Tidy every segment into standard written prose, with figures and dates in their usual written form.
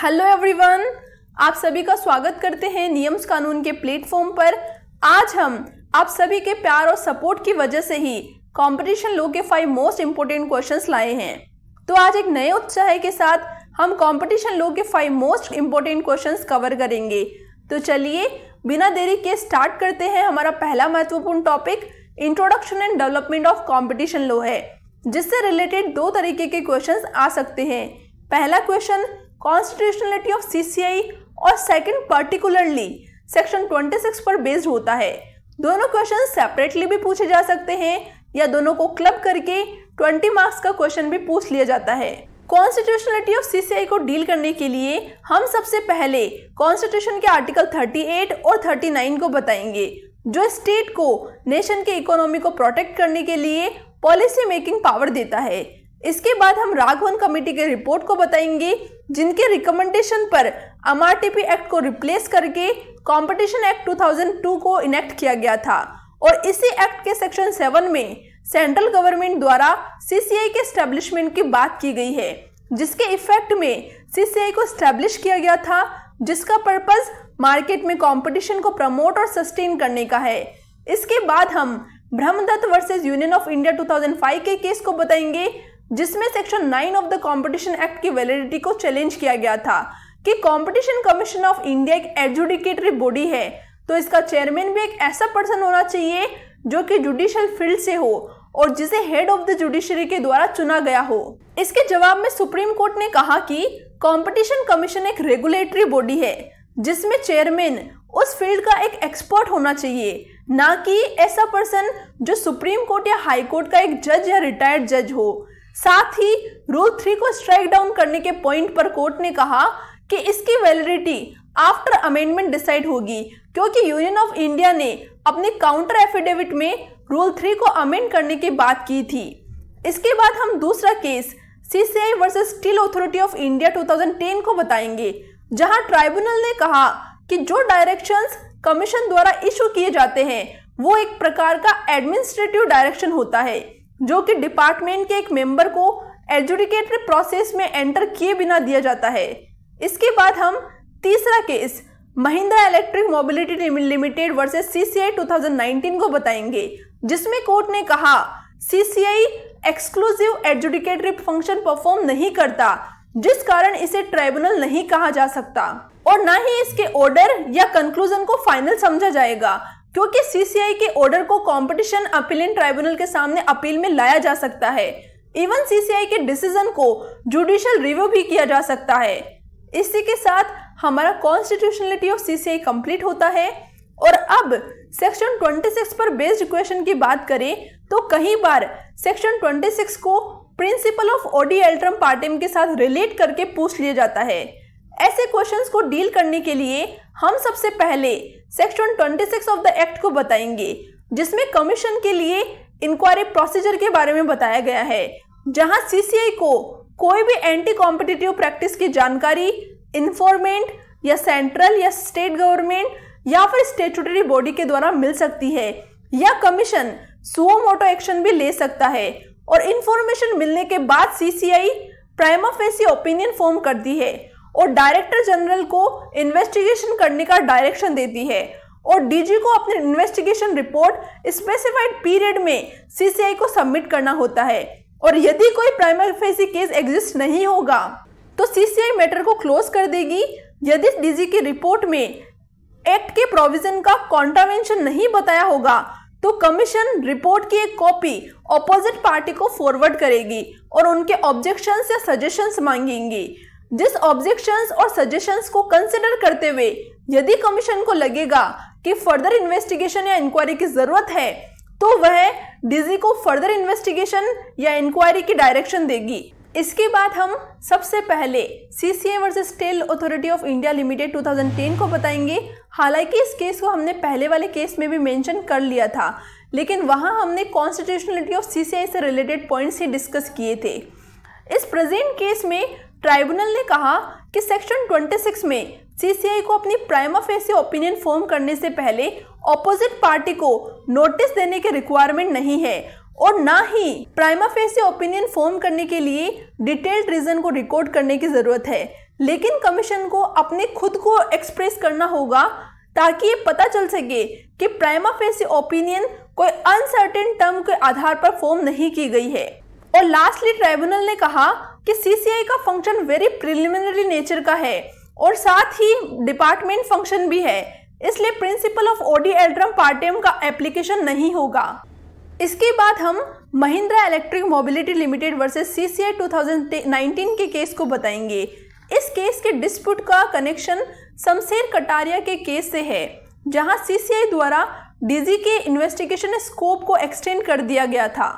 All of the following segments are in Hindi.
हेलो एवरीवन, आप सभी का स्वागत करते हैं नियम्स कानून के प्लेटफॉर्म पर। आज हम आप सभी के प्यार और सपोर्ट की वजह से ही कंपटीशन लॉ के 5 मोस्ट इंपोर्टेंट क्वेश्चंस लाए हैं। तो आज एक नए उत्साह के साथ हम कंपटीशन लॉ के 5 मोस्ट इंपोर्टेंट क्वेश्चंस कवर करेंगे। तो चलिए बिना देरी के स्टार्ट करते हैं। हमारा पहला महत्वपूर्ण topic introduction and development of competition law है, जिससे रिलेटेड 2 तरीके के क्वेश्चंस आ सकते हैं। पहला क्वेश्चन कॉन्स्टिट्यूशनलिटी ऑफ सीसीआई और सेकंड पर्टिकुलरली सेक्शन 26 पर बेस्ड होता है। दोनों क्वेश्चन सेपरेटली भी पूछे जा सकते हैं या दोनों को क्लब करके 20 मार्क्स का क्वेश्चन भी पूछ लिया जाता है। कॉन्स्टिट्यूशनलिटी ऑफ सीसीआई को डील करने के लिए हम सबसे पहले कॉन्स्टिट्यूशन के आर्टिकल 38 और 39 को बताएंगे, जो स्टेट को नेशन के इकोनॉमी को प्रोटेक्ट करने के लिए पॉलिसी मेकिंग पावर देता है। इसके बाद हम राघवन कमेटी के रिपोर्ट को बताएंगे, जिनके रिकमेंडेशन पर एमआरटीपी एक्ट को रिप्लेस करके कंपटीशन एक्ट 2002 को इनेक्ट किया गया था। और इसी एक्ट के सेक्शन 7 में सेंट्रल गवर्नमेंट द्वारा सीसीआई के एस्टेब्लिशमेंट की बात की गई है, जिसके इफेक्ट में सीसीआई को एस्टेब्लिश किया गया था, जिसका पर्पस मार्केट में कंपटीशन को प्रमोट और सस्टेन करने का है। इसके बाद हम Brahmadutt versus union of India 2005 के केस को बताएंगे, जिसमें section 9 of the competition act की वैलिडिटी को चैलेंज किया गया था कि कंपटीशन कमीशन ऑफ इंडिया एक एडजुडिकेटरी बॉडी है, तो इसका चेयरमैन भी एक ऐसा पर्सन होना चाहिए जो कि जुडिशियल फील्ड से हो और जिसे हेड ऑफ द जुडिशरी के द्वारा चुना गया हो। इसके जवाब में सुप्रीम कोर्ट ने कहा कि कंपटीशन कमीशन एक रेगुलेटरी बॉडी है, जिसमें चेयरमैन उस फील्ड का एक एक्सपर्ट होना चाहिए, ना कि ऐसा पर्सन जो सुप्रीम कोर्ट या हाई कोर्ट का एक जज या रिटायर्ड जज हो। साथ ही रूल 3 को स्ट्राइक डाउन करने के पॉइंट पर कोर्ट ने कहा कि इसकी वैलिडिटी आफ्टर अमेंडमेंट डिसाइड होगी, क्योंकि यूनियन ऑफ इंडिया ने अपने काउंटर एफिडेविट में रूल 3 को अमेंड करने की बात की थी। इसके बाद हम दूसरा case CCI versus steel authority of India 2010 को बताएंगे, जहां ट्राइब्यूनल ने कहा कि जो डायरेक्शंस कमीशन द्वारा इशू किए जाते हैं वो एक प्रकार का एडमिनिस्ट्रेटिव डायरेक्शन होता है, जो कि डिपार्टमेंट के एक मेंबर को एडजुडिकेटरी प्रोसेस में एंटर किए बिना दिया जाता है। इसके बाद हम तीसरा case Mahindra electric mobility limited versus CCI 2019 को बताएंगे, जिसमें कोर्ट ने कहा CCI exclusive adjudicatory function perform नहीं करता, जिस कारण इसे ट्राइब्यूनल नहीं कहा जा सकता और ना ही इसके ऑर्डर या कंक्लूजन को फाइनल समझा जाएगा, क्योंकि सीसीआई के ऑर्डर को कंपटीशन अपीलेंट ट्राइब्यूनल के सामने अपील में लाया जा सकता है। इवन सीसीआई के डिसीजन को जुडिशियल रिव्यू भी किया जा सकता है। इसी के साथ हमारा कॉन्स्टिट्यूशनलिटी ऑफ सीसीआई कंप्लीट होता है। और अब सेक्शन 26 पर बेस्ड क्वेश्चन की बात करें तो कई बार सेक्शन 26 को प्रिंसिपल ऑफ ओडी एल्ट्रम पार्टेम के साथ रिलेट करके पूछ लिया जाता है। ऐसे क्वेश्चंस को डील करने के लिए हम सबसे पहले सेक्शन 26 ऑफ द एक्ट को बताएंगे, जिसमें कमीशन के लिए इंक्वायरी प्रोसीजर के बारे में बताया गया है, जहां सीसीआई को कोई भी एंटी कॉम्पिटिटिव प्रैक्टिस की जानकारी इन्फॉर्मेंट या सेंट्रल या स्टेट गवर्नमेंट या फिर स्टेट्यूटरी बॉडी के द्वारा मिल सकती है, या कमीशन सुओ मोटो एक्शन भी ले सकता है। और इंफॉर्मेशन मिलने के बाद CCI prima facie opinion form करती है और डायरेक्टर जनरल को इन्वेस्टिगेशन करने का डायरेक्शन देती है और डीजी को अपनी इन्वेस्टिगेशन रिपोर्ट स्पेसिफाइड पीरियड में सीसीआई को सबमिट करना होता है। और यदि कोई प्राइमा फेसी केस एग्जिस्ट नहीं होगा तो सीसीआई मैटर को क्लोज कर देगी। यदि डीजी की रिपोर्ट में एक्ट के प्रोविजन का कॉन्ट्रावेंशन नहीं बताया होगा तो कमीशन रिपोर्ट की एक कॉपी ऑपोजिट पार्टी को फॉरवर्ड करेगी और उनके ऑब्जेक्शंस या सजेशंस मांगेंगी। जिस ऑब्जेक्शंस और सजेशंस को कंसिडर करते हुए यदि कमीशन को लगेगा कि फर्दर इन्वेस्टिगेशन या इंक्वायरी की जरूरत है तो वह डीजी को फर्दर इन्वेस्टिगेशन या इंक्वायरी की डायरेक्शन देगी। इसके बाद हम सबसे पहले CCI versus steel authority of India limited 2010 को बताएंगे। हालांकि इस केस को हमने पहले वाले केस में भी मेंशन कर लिया था, लेकिन वहां हमने कॉन्स्टिट्यूशनलिटी ऑफ सीसीआई से रिलेटेड पॉइंट्स ही डिस्कस किए थे। इस प्रेजेंट केस में ट्राइब्यूनल ने कहा कि सेक्शन 26 में सीसीआई को अपनी प्राइमा फेसी ओपिनियन फॉर्म करने से पहले ऑपोजिट पार्टी को नोटिस देने की रिक्वायरमेंट नहीं है और ना ही प्राइमा फेसी ओपिनियन फॉर्म करने के लिए डिटेल्ड रीजन को रिकॉर्ड करने की जरूरत है। लेकिन कमीशन को अपने खुद को एक्सप्रेस करना होगा ताकि ये पता चल सके कि प्राइमा फेसी ओपिनियन कोई अनसर्टेन टर्म के आधार पर फॉर्म नहीं की गई है। और लास्टली ट्राइब्यूनल ने कहा कि सीसीआई का फंक्शन वेरी प्रिलिमिनरी नेचर का है और साथ ही डिपार्टमेंट फंक्शन भी है, इसलिए प्रिंसिपल ऑफ ओडी एल्ट्रम पार्टियम का एप्लीकेशन नहीं होगा। इसके बाद हम Mahindra electric mobility limited versus CCI 2019 के केस को बताएंगे। इस केस के डिस्प्यूट का कनेक्शन शमशेर कटारिया के केस से है, जहां सीसीआई द्वारा डीजी के इन्वेस्टिगेशन स्कोप को एक्सटेंड कर दिया गया था।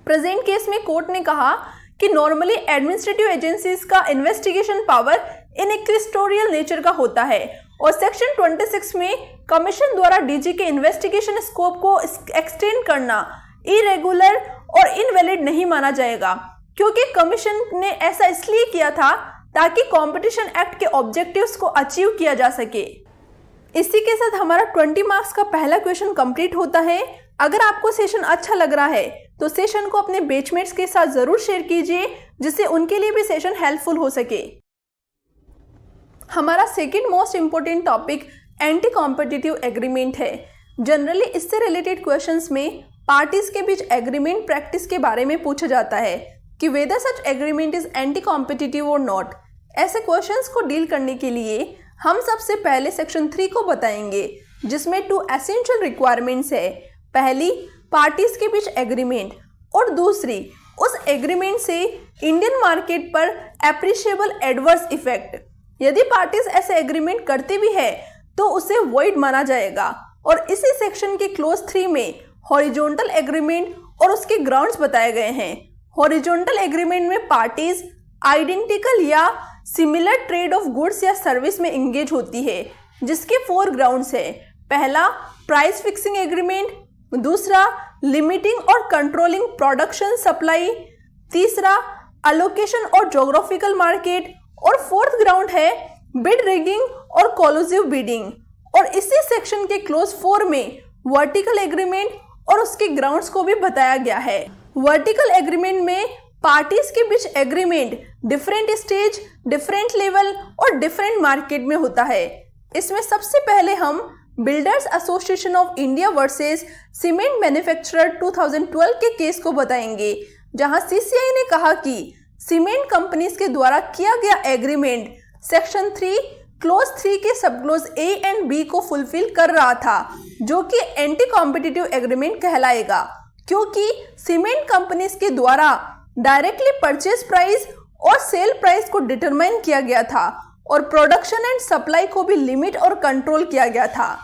प्रेजेंट केस में कोर्ट ने कहा कि नॉर्मली एडमिनिस्ट्रेटिव एजेंसीज का इन्वेस्टिगेशन पावर इनक्विजिटोरियल नेचर का होता है और सेक्शन 26 में कमीशन द्वारा डीजी के इन्वेस्टिगेशन स्कोप को एक्सटेंड करना इरेगुलर और इनवैलिड नहीं माना जाएगा, क्योंकि कमीशन ने ऐसा इसलिए किया था ताकि कंपटीशन एक्ट के ऑब्जेक्टिव्स को अचीव किया जा सके। इसी के साथ हमारा 20 मार्क्स का पहला क्वेश्चन कंप्लीट होता है। अगर आपको सेशन अच्छा लग रहा है तो सेशन को अपने बैचमेट्स के साथ जरूर शेयर कीजिए, जिससे उनके लिए भी सेशन हेल्पफुल हो सके। हमारा second most important topic anti competitive agreement है। जनरली इससे रिलेटेड क्वेश्चंस में पार्टीज के बीच एग्रीमेंट प्रैक्टिस के बारे में पूछा जाता है कि whether such agreement is anti competitive और नॉट। ऐसे क्वेश्चंस को डील करने के लिए हम सबसे पहले सेक्शन 3 को बताएंगे, जिसमें 2 एसेंशियल रिक्वायरमेंट्स है। पहली, पार्टीज के बीच एग्रीमेंट, और दूसरी, उस एग्रीमेंट से इंडियन मार्केट पर एप्रिशिएबल एडवर्स इफेक्ट। यदि पार्टीज ऐसे एग्रीमेंट करती भी है तो उसे वॉइड माना जाएगा। और इसी सेक्शन के क्लोज 3 में हॉरिजॉन्टल एग्रीमेंट और उसके ग्राउंड्स बताए गए हैं। हॉरिजॉन्टल एग्रीमेंट में पार्टीज आइडेंटिकल या सिमिलर ट्रेड ऑफ गुड्स या सर्विस में एंगेज होती है, जिसके 4 ग्राउंड्स है। पहला, प्राइस फिक्सिंग एग्रीमेंट, दूसरा, लिमिटिंग और कंट्रोलिंग प्रोडक्शन सप्लाई, तीसरा, अलोकेशन और ज्योग्राफिकल मार्केट, और 4th ग्राउंड है बिड रिगिंग और कोलूसिव बिडिंग। और इसी सेक्शन के क्लोज 4 में वर्टिकल एग्रीमेंट और उसके ग्राउंड्स को भी बताया गया है। वर्टिकल एग्रीमेंट में पार्टीज के बीच agreement different stage, different level और डिफरेंट मार्केट में होता है। इसमें सबसे पहले हम builders association of India versus cement manufacturer 2012 के केस को बताएंगे, जहां सीसीआई ने कहा कि सीमेंट कंपनीज के द्वारा किया गया एग्रीमेंट सेक्शन 3 क्लोज 3 के सब क्लोज ए एंड बी को फुलफिल कर रहा था, जो कि एंटी कॉम्पिटिटिव एग्रीमेंट कहलाएगा, क्योंकि सीमेंट कंपनीज के द्वारा डायरेक्टली परचेज प्राइस और सेल प्राइस को डिटरमाइन किया गया था और प्रोडक्शन एंड सप्लाई को भी लिमिट और कंट्रोल किया गया था।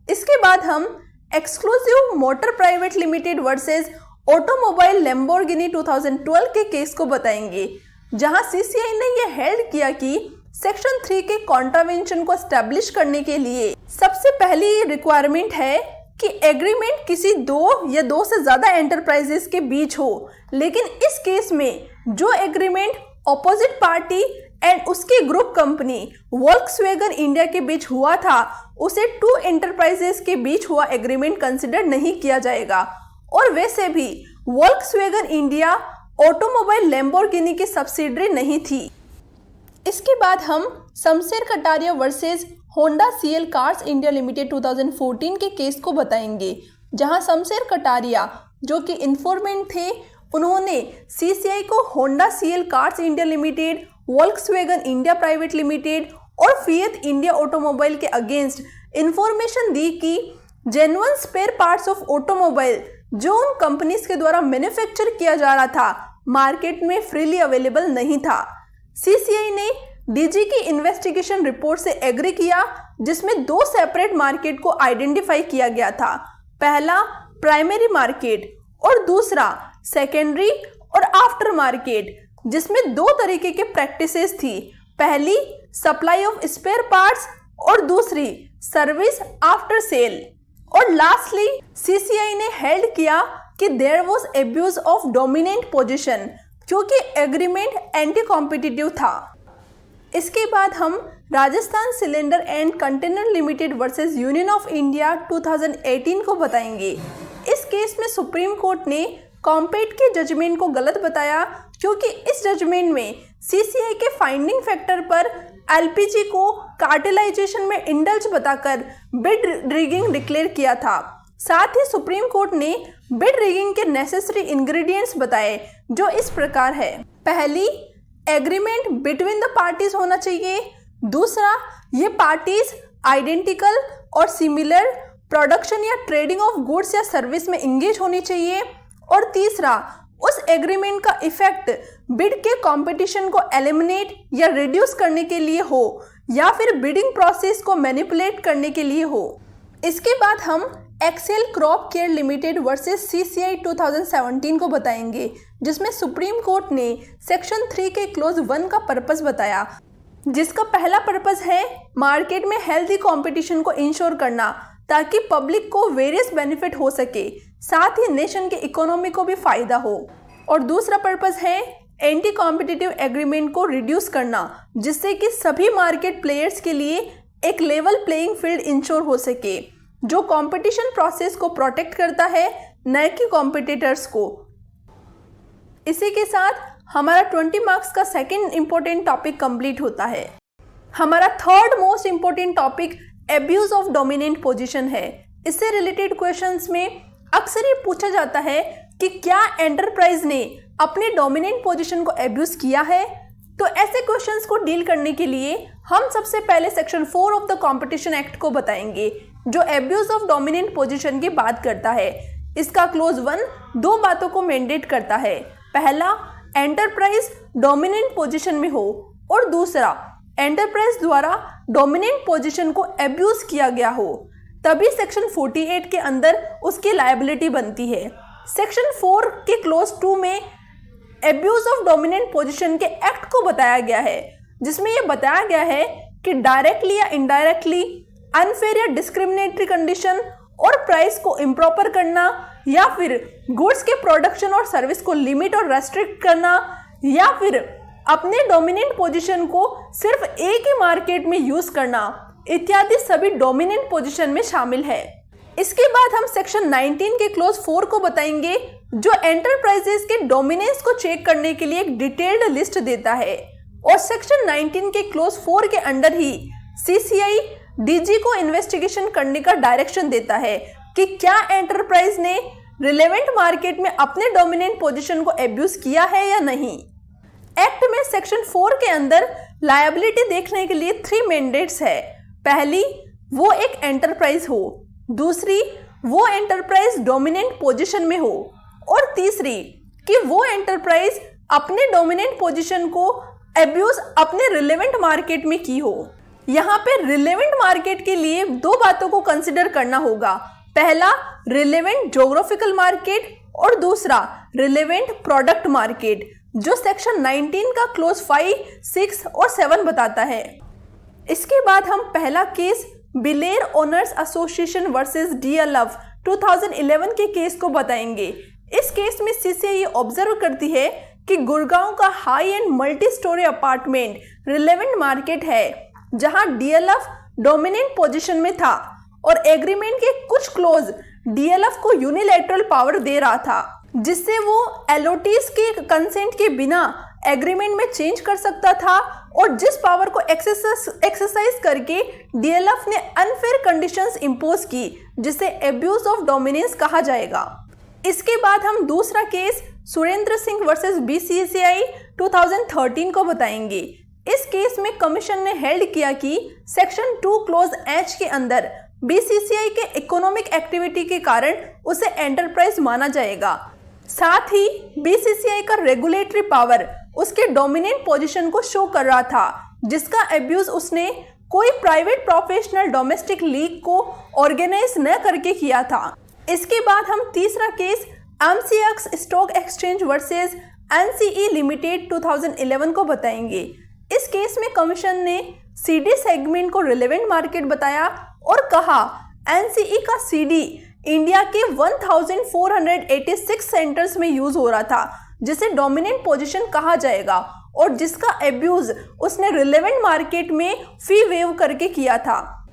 इसके बाद हम exclusive motor private limited versus automobile Lamborghini 2012 के केस को बताएंगे, जहां सीसीआई ने यह हेल्ड किया कि सेक्शन 3 के कॉन्ट्रावेंशन को एस्टैब्लिश करने के लिए सबसे पहली रिक्वायरमेंट है कि एग्रीमेंट किसी 2 या 2 से ज्यादा एंटरप्राइजेस के बीच हो। लेकिन इस केस में जो एग्रीमेंट ऑपोजिट पार्टी एंड उसकी ग्रुप कंपनी वोल्क्सवैगन इंडिया के बीच हुआ था, उसे 2 एंटरप्राइजेस के बीच हुआ एग्रीमेंट कंसिडर नहीं किया जाएगा। और वैसे भी वोल्क्सवैगन इंडिया ऑटोमोबाइल लैम्बोर्गिनी की सब्सिडरी नहीं थी। इसके बाद हम Shamsher Kataria versus Honda Siel cars India limited 2014 के केस को बताएंगे, जहां शमशेर कटारिया, जो कि इन्फॉर्मेंट थे, उन्होंने सीसीआई को Honda Siel cars India limited, Volkswagen India private limited और फिएट इंडिया ऑटोमोबाइल के अगेंस्ट इंफॉर्मेशन दी कि genuine spare parts of automobile जो उन कंपनीज के द्वारा मैन्युफैक्चर किया जा रहा था, मार्केट में फ्रीली अवेलेबल नहीं था। सीसीआई ने डीजी की इन्वेस्टिगेशन रिपोर्ट से एग्री किया, जिसमें 2 सेपरेट मार्केट को आइडेंटिफाई किया गया था। पहला प्राइमरी मार्केट और दूसरा सेकेंडरी और आफ्टर मार्केट, जिसमें 2 तरीके के प्रैक्टिसेस थी। पहली सप्लाई ऑफ स्पेयर पार्ट्स और दूसरी सर्विस आफ्टर सेल। और लास्टली सीसीआई ने हेल्ड किया कि there was abuse of dominant position, क्योंकि एग्रीमेंट एंटी कॉम्पिटिटिव था। इसके बाद हम Rajasthan cylinder and container limited versus union of India 2018 को बताएंगे। इस केस में सुप्रीम कोर्ट ने कॉम्पेट के जजमेंट को गलत बताया, क्योंकि इस जजमेंट में सीसीआई के फाइंडिंग फैक्टर पर एलपीजी को कार्टेलाइजेशन में इंडल्ज बताकर बिड रिगिंग डिक्लेयर किया था। साथ ही सुप्रीम कोर्ट ने बिड रिगिंग के नेसेसरी इंग्रेडिएंट्स बताए, जो इस प्रकार है। पहली, एग्रीमेंट बिटवीन द पार्टीज होना चाहिए। दूसरा, ये पार्टीज आइडेंटिकल और सिमिलर प्रोडक्शन या ट्रेडिंग ऑफ गुड्स या सर्विस में इंगेज होनी चाहिए। और तीसरा, उस एग्रीमेंट का इफेक्ट बिड के कंपटीशन को एलिमिनेट या रिड्यूस करने के लिए हो या फिर बिडिंग प्रोसेस को मैनिपुलेट करने के लिए हो। इसके बाद हम Excel crop care limited versus CCI 2017 को बताएंगे, जिसमें सुप्रीम कोर्ट ने सेक्शन 3 के क्लोज 1 का पर्पस बताया, जिसका पहला पर्पस है मार्केट में हेल्दी कंपटीशन को इंश्योर करना ताकि पब्लिक को वेरियस बेनिफिट हो सके, साथ ही नेशन के इकोनॉमी को भी फायदा हो। और दूसरा पर्पस है एंटी कॉम्पिटिटिव एग्रीमेंट को रिड्यूस करना, जिससे कि सभी मार्केट प्लेयर्स के लिए एक लेवल प्लेइंग फील्ड इंश्योर हो सके, जो कंपटीशन प्रोसेस को प्रोटेक्ट करता है, न कि कॉम्पिटिटर्स को। इसी के साथ हमारा 20 मार्क्स का सेकंड इंपॉर्टेंट टॉपिक कंप्लीट होता है। हमारा third most important topic abuse of dominant position है। इससे रिलेटेड क्वेश्चंस में अक्सर ये पूछा जाता है कि क्या एंटरप्राइज ने अपने डोमिनेंट पोजीशन को एब्यूज किया है। तो ऐसे क्वेश्चंस को डील करने के लिए हम सबसे पहले section 4 of the competition act को बताएंगे, जो एब्यूज ऑफ डोमिनेंट पोजीशन की बात करता है। इसका क्लोज 1 दो बातों को मैंडेट करता है। पहला, एंटरप्राइज डोमिनेंट पोजीशन में हो, और दूसरा, एंटरप्राइज द्वारा डोमिनेंट पोजीशन को एब्यूज किया गया हो, तभी सेक्शन 48 के अंदर उसकी लायबिलिटी बनती है। सेक्शन 4 के क्लोज 2 में एब्यूज ऑफ डोमिनेंट पोजीशन के एक्ट को बताया गया है, जिसमें यह बताया गया है कि डायरेक्टली या इनडायरेक्टली अनफेयर या डिस्क्रिमिनेटरी कंडीशन और प्राइस को इम्प्रॉपर करना, या फिर गुड्स के प्रोडक्शन और सर्विस को लिमिट और रेस्ट्रिक्ट करना, या फिर अपने डोमिनेंट पोजीशन को सिर्फ एक ही मार्केट में यूज करना, इत्यादि सभी डोमिनेंट पोजीशन में शामिल है। इसके बाद हम सेक्शन 19 के क्लोज 4 को बताएंगे, जो एंटरप्राइजेस के डोमिनेंस को चेक करने के लिए एक डिटेल्ड लिस्ट देता है। और सेक्शन 19 के क्लोज 4 के अंडर ही सीसीआई डीजी को इन्वेस्टिगेशन करने का डायरेक्शन देता है कि क्या एंटरप्राइज ने रिलेवेंट मार्केट में अपने डोमिनेंट पोजीशन को एब्यूज किया है या नहीं। एक्ट में सेक्शन 4 के अंदर लायबिलिटी देखने के लिए 3 मैंडेट्स है। पहली, वो एक एंटरप्राइज हो। दूसरी, वो एंटरप्राइज डोमिनेंट पोजीशन में हो। और तीसरी, कि वो एंटरप्राइज अपने डोमिनेंट पोजीशन को एब्यूज अपने रिलेवेंट मार्केट में की हो। यहाँ पे रिलेवेंट मार्केट के लिए दो बातों को कंसिडर करना होगा। पहला, रिलेवेंट ज्योग्राफिकल मार्केट, और दूसरा रिलेवेंट प्रोडक्ट मार्केट, जो सेक्शन 19 का क्लोज 5, 6 और 7 बताता है। इसके बाद हम पहला केस बिलेर ओनर्स एसोसिएशन वर्सेस डीएलएफ 2011 के केस को बताएंगे। इस केस में सीसीआई ऑब्जर्व करती है कि गुड़गांव का high and multi storey apartment relevant market है, जहां डीएलएफ डोमिनेंट पोजीशन में था और एग्रीमेंट के कुछ क्लोज डीएलएफ को यूनिलैटरल पावर दे रहा था, जिससे वो एलओटीज के कंसेंट के बिना एग्रीमेंट में चेंज कर सकता था, और जिस पावर को एक्सरसाइज करके डीएलएफ ने अनफेयर कंडीशंस इंपोज की, जिसे एब्यूज ऑफ डोमिनेंस कहा जाएगा। इसके बाद हम दूसरा case Surendra Singh versus BCCI 2013 को बताएंगे। इस केस में कमीशन ने हेल्ड किया कि सेक्शन 2 क्लोज एच के अंदर बीसीसीआई के इकोनॉमिक एक्टिविटी के कारण उसे एंटरप्राइज माना जाएगा। साथ ही बीसीसीआई का रेगुलेटरी पावर उसके डोमिनेंट पोजीशन को शो कर रहा था, जिसका एब्यूज उसने कोई प्राइवेट प्रोफेशनल डोमेस्टिक लीग को ऑर्गेनाइज न करके किया था। इसके बाद हम तीसरा case MCX stock exchange versus NSE limited 2011 को बताएंगे। इस केस में कमीशन ने सीडी सेगमेंट को रिलेवेंट मार्केट बताया और कहा एनसीई का सीडी इंडिया के 1486 सेंटर्स में यूज हो रहा था, जिसे डोमिनेंट पोजीशन कहा जाएगा और जिसका एब्यूज उसने रिलेवेंट मार्केट में फी वेव करके किया था।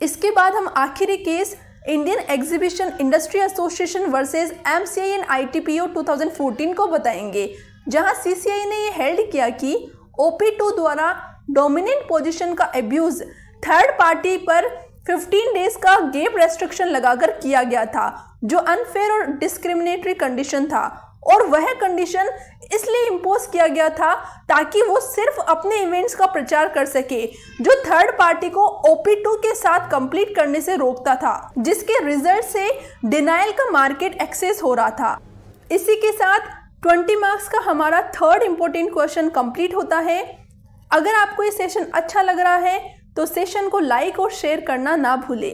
इसके बाद हम आखिरी case Indian exhibition industry association versus MCI and ITPO 2014 को बताएंगे, जहां सीसीआई ने ये हेल्ड किया कि OP2 द्वारा डोमिनेंट पोजीशन का अब्यूज थर्ड पार्टी पर 15 डेज का गैप रेस्ट्रिक्शन लगाकर किया गया था, जो अनफेयर और डिस्क्रिमिनेटरी कंडीशन था। और वह कंडीशन इसलिए इम्पोज किया गया था ताकि वो सिर्फ अपने इवेंट्स का प्रचार कर सके, जो थर्ड पार्टी को OP2 के साथ कंप्लीट करने से रोकता था, जिसके रिजल्ट से डिनायल का मार्केट एक्सेस हो रहा था। इसी के साथ 20 मार्क्स का हमारा थर्ड इंपॉर्टेंट क्वेश्चन कंप्लीट होता है। अगर आपको ये सेशन अच्छा लग रहा है तो सेशन को लाइक और शेयर करना ना भूले।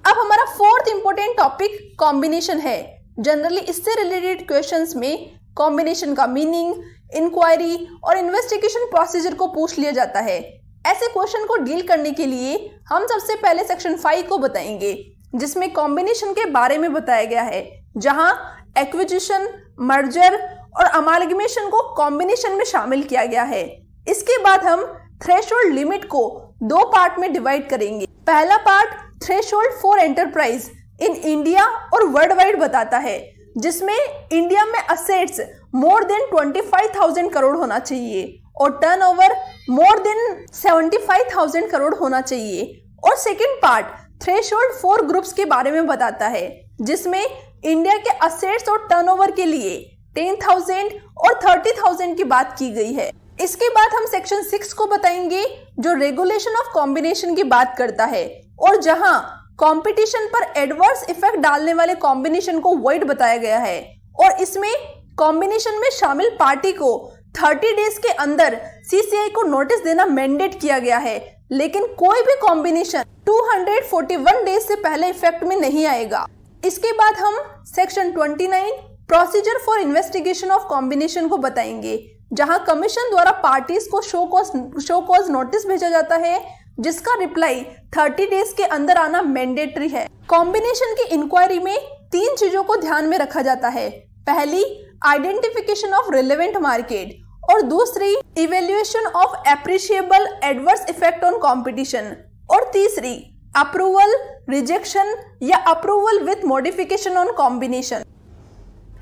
अब हमारा फोर्थ इंपॉर्टेंट टॉपिक कॉम्बिनेशन है। जनरली इससे रिलेटेड क्वेश्चंस में कॉम्बिनेशन का मीनिंग, इंक्वायरी और इन्वेस्टिगेशन प्रोसीजर को पूछ लिया जाता है। ऐसे क्वेश्चन को डील करने के लिए हम सबसे पहले सेक्शन 5 को बताएंगे, जिसमें कॉम्बिनेशन के बारे में बताया गया है, जहां एक्विजिशन, मर्जर और अमालगमेशन को कॉम्बिनेशन में शामिल किया गया है। इसके बाद हम थ्रेशोल्ड लिमिट को 2 पार्ट में डिवाइड करेंगे। पहला part threshold for enterprise in India और वर्ल्ड वाइड बताता है, जिसमें इंडिया में असेट्स मोर देन 25,000 करोड़ होना चाहिए और टर्नओवर मोर देन 75,000 करोड़ होना चाहिए। और second part threshold for groups के बारे में बताता है, जिसमें इंडिया के असेट्स और टर्नओवर के लिए 10,000 और 30,000 की बात की गई है। इसके बाद हम सेक्शन 6 को बताएंगे, जो रेगुलेशन ऑफ कॉम्बिनेशन की बात करता है और जहां कंपटीशन पर एडवर्स इफेक्ट डालने वाले कॉम्बिनेशन को वॉइड बताया गया है। और इसमें कॉम्बिनेशन में शामिल पार्टी को 30 डेज के अंदर सीसीआई को नोटिस देना मैंडेट किया गया है, लेकिन कोई भी कॉम्बिनेशन 241 डेज से पहले इफेक्ट में नहीं आएगा। इसके बाद हम section 29 procedure for investigation of combination को बताएंगे, जहां कमीशन द्वारा पार्टीज को शो कॉज नोटिस भेजा जाता है, जिसका रिप्लाई 30 डेज के अंदर आना मैंडेटरी है। कॉम्बिनेशन की इंक्वायरी में 3 चीजों को ध्यान में रखा जाता है। पहली, आइडेंटिफिकेशन ऑफ रिलेवेंट मार्केट, और दूसरी, evaluation of appreciable adverse effect on competition, और तीसरी, अप्रूवल, रिजेक्शन या approval with modification on combination.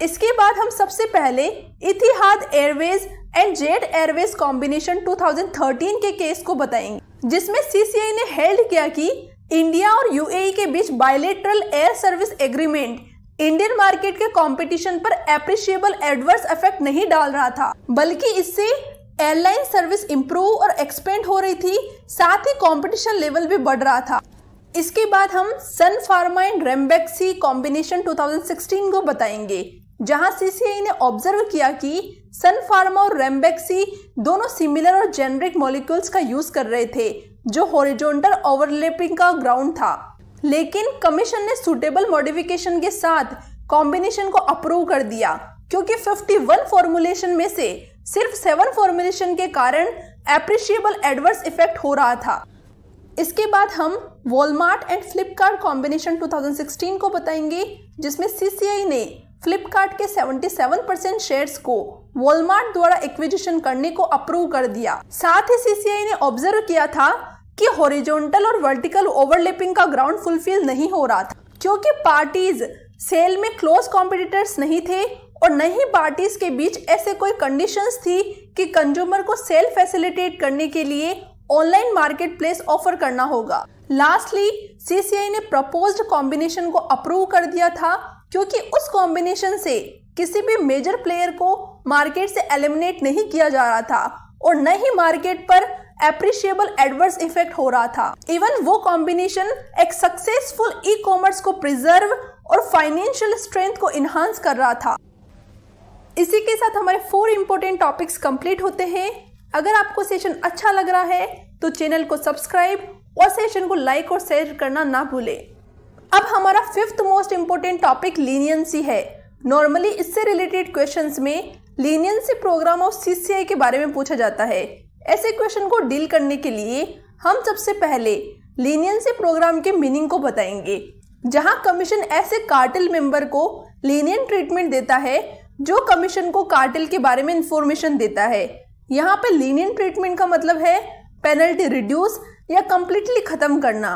इसके बाद हम सबसे पहले Etihad Airways and Jet Airways combination 2013 के केस को बताएंगे, जिसमें सीसीआई ने हेल्ड किया कि इंडिया और यूएई के बीच bilateral air service agreement Indian market के कंपटीशन पर एप्रिशिएबल एडवर्स इफेक्ट नहीं डाल रहा था, बल्कि इससे एयरलाइन सर्विस इंप्रूव और एक्सपेंड हो रही थी, साथ ही कंपटीशन लेवल भी बढ़ रहा था। इसके बाद हम सन फार्मा एंड रेमबेक्सी कॉम्बिनेशन 2016 को बताएंगे, जहां सीसीआई ने ऑब्जर्व किया कि सन फार्मा और रेमबेक्सी दोनों सिमिलर और जेनरिक मॉलिक्यूल्स का यूज कर रहे थे, जो हॉरिजॉन्टल ओवरलैपिंग का ग्राउंड था। लेकिन कमीशन ने सुटेबल मॉडिफिकेशन के साथ कॉम्बिनेशन को अप्रूव कर दिया, क्योंकि 51 फॉर्मुलेशन में से सिर्फ 7 फॉर्मुलेशन के कारण एप्रिशिएबल एडवर्स इफेक्ट हो रहा था। इसके बाद हम वॉलमार्ट एंड फ्लिपकार्ट कॉम्बिनेशन 2016 को बताएंगे, जिसमें सीसीआई ने फ्लिपकार्ट के 77% शेयर्स को वॉलमार्ट द्वारा एक्विजिशन करने को अप्रूव कर दिया। साथ ही सीसीआई ने ऑब्जर्व किया था कि हॉरिजॉन्टल और वर्टिकल ओवरलैपिंग का ग्राउंड फुलफिल नहीं हो रहा था, क्योंकि पार्टीज सेल में क्लोज कॉम्पिटिटर्स नहीं थे और न ही पार्टीज के बीच ऐसे कोई कंडीशंस थी कि कंज्यूमर को सेल फैसिलिटेट करने के लिए ऑनलाइन मार्केट प्लेस ऑफर करना होगा। लास्टली, सीसीआई ने प्रपोज्ड कॉम्बिनेशन को अप्रूव कर दिया था, क्योंकि उस कॉम्बिनेशन से किसी भी मेजर प्लेयर को मार्केट से एलिमिनेट नहीं किया जा रहा था और न ही मार्केट पर एप्रिशिएबल एडवर्स इफेक्ट हो रहा था। इवन वो कॉम्बिनेशन एक सक्सेसफुल ई कॉमर्स को प्रिजर्व और फाइनेंशियल स्ट्रेंथ को इनहांस कर रहा था। इसी के साथ हमारे 4 इंपॉर्टेंट टॉपिक्स कंप्लीट होते हैं। अगर आपको सेशन अच्छा लग रहा है तो चैनल को सब्सक्राइब और सेशन को लाइक और शेयर करना ना भूलें। अब हमारा 5th most important topic leniency है। नॉर्मली इससे रिलेटेड क्वेश्चंस में लीनियंसी प्रोग्राम ऑफ सीसीआई के बारे में पूछा जाता है। ऐसे क्वेश्चन को डील करने के लिए हम सबसे पहले लीनियंसी प्रोग्राम के मीनिंग को बताएंगे, जहां कमीशन ऐसे कार्टेल मेंबर को लीनियंट ट्रीटमेंट देता है जो कमीशन को कार्टेल के बारे में इंफॉर्मेशन देता है। यहाँ पे लीनियंट ट्रीटमेंट का मतलब है पेनल्टी रिड्यूस या कंप्लीटली खत्म करना।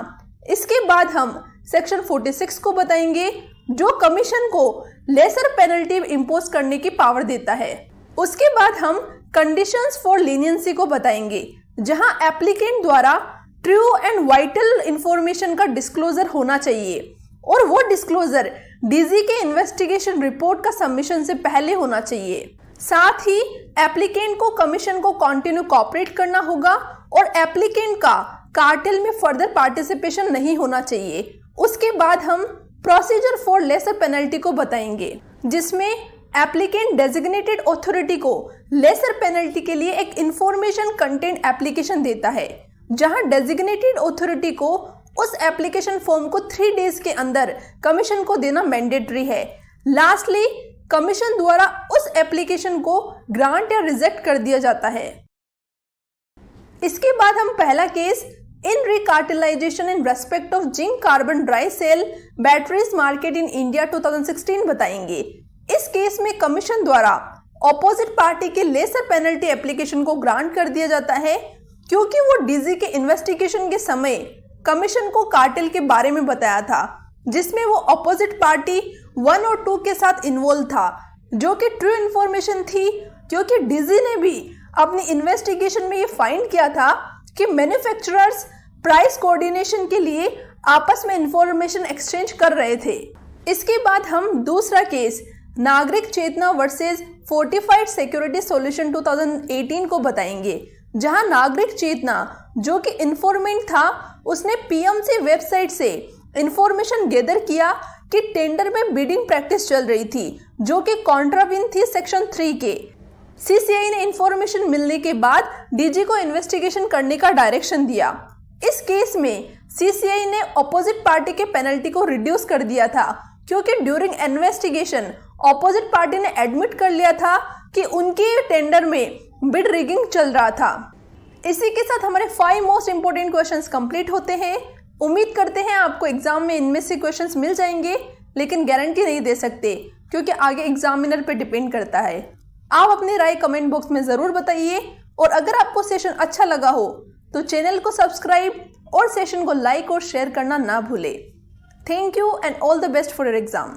इसके बाद हम सेक्शन 46 को बताएंगे, जो कमीशन को लेसर पेनल्टी इंपोज करने की पावर देता है। उसके बाद हम कंडीशंस फॉर लीनियंसी को बताएंगे, जहां एप्लीकेंट द्वारा ट्रू एंड वाइटल इंफॉर्मेशन का डिस्क्लोजर होना चाहिए और वो डिस्क्लोजर डीजी के इन्वेस्टिगेशन रिपोर्ट का सबमिशन से पहले होना चाहिए। साथ ही एप्लीकेंट को कमीशन को कंटिन्यू कोऑपरेट करना होगा और एप्लीकेंट का कार्टेल में फर्दर पार्टिसिपेशन नहीं होना चाहिए। उसके बाद हम प्रोसीजर फॉर लेसर पेनल्टी को बताएंगे, जिसमें एप्लीकेंट डेजिग्नेटेड अथॉरिटी को लेसर पेनल्टी के लिए एक इंफॉर्मेशन कंटेंट एप्लीकेशन देता है, जहां डेजिग्नेटेड अथॉरिटी को उस एप्लीकेशन फॉर्म को 3 डेज के अंदर कमीशन को देना मैंडेटरी है। लास्टली कमीशन द्वारा उस एप्लीकेशन को ग्रांट या रिजेक्ट कर दिया जाता है। इसके बाद हम पहला case in recartelisation in respect of zinc carbon dry cell batteries market in India 2016 बताएंगे। इस केस में कमीशन द्वारा ऑपोजिट पार्टी के लेसर पेनल्टी एप्लीकेशन को ग्रांट कर दिया जाता है, क्योंकि वो डीजी के इन्वेस्टिगेशन के समय कमीशन को कार्टेल के बारे में बताया था, जिसमें वो ऑपोजिट पार्टी 1 और 2 के साथ इन्वॉल्व था, जो कि ट्रू इन्फॉर्मेशन थी, क्योंकि डीजी ने भी अपनी इन्वेस्टिगेशन में ये फाइंड किया था कि मैन्युफैक्चरर्स प्राइस कोऑर्डिनेशन के लिए आपस में इंफॉर्मेशन एक्सचेंज कर रहे थे। इसके बाद हम दूसरा केस नागरिक चेतना वर्सेस फोर्टिफाइड सिक्योरिटी सॉल्यूशन 2018 को बताएंगे, जहां नागरिक चेतना जो कि इन्फॉर्मेंट था, उसने पीएमसी वेबसाइट से इंफॉर्मेशन गैदर किया कि टेंडर में बिडिंग प्रैक्टिस चल रही थी, जो कि कॉन्ट्राविन थी सेक्शन 3 के। सीसीआई ने इंफॉर्मेशन मिलने के बाद डीजी को इन्वेस्टिगेशन करने का डायरेक्शन दिया। इस केस में सीसीआई ने ऑपोजिट पार्टी के पेनल्टी को रिड्यूस कर दिया था, क्योंकि ड्यूरिंग इन्वेस्टिगेशन ऑपोजिट पार्टी ने एडमिट कर लिया था कि उनके टेंडर में बिड रिगिंग चल रहा था। इसी के साथ हमारे 5 मोस्ट इंपोर्टेंट क्वेश्चंस कंप्लीट होते हैं। उम्मीद करते हैं आपको एग्जाम में इनमें से क्वेश्चंस मिल जाएंगे, लेकिन गारंटी नहीं दे सकते, क्योंकि आगे एग्जामिनर पे डिपेंड करता है। आप अपनी राय कमेंट बॉक्स में ज़रूर बताइए, और अगर आपको सेशन अच्छा लगा हो तो चैनल को सब्सक्राइब और सेशन को लाइक और शेयर करना ना भूलें। Thank you and all the best for your exam.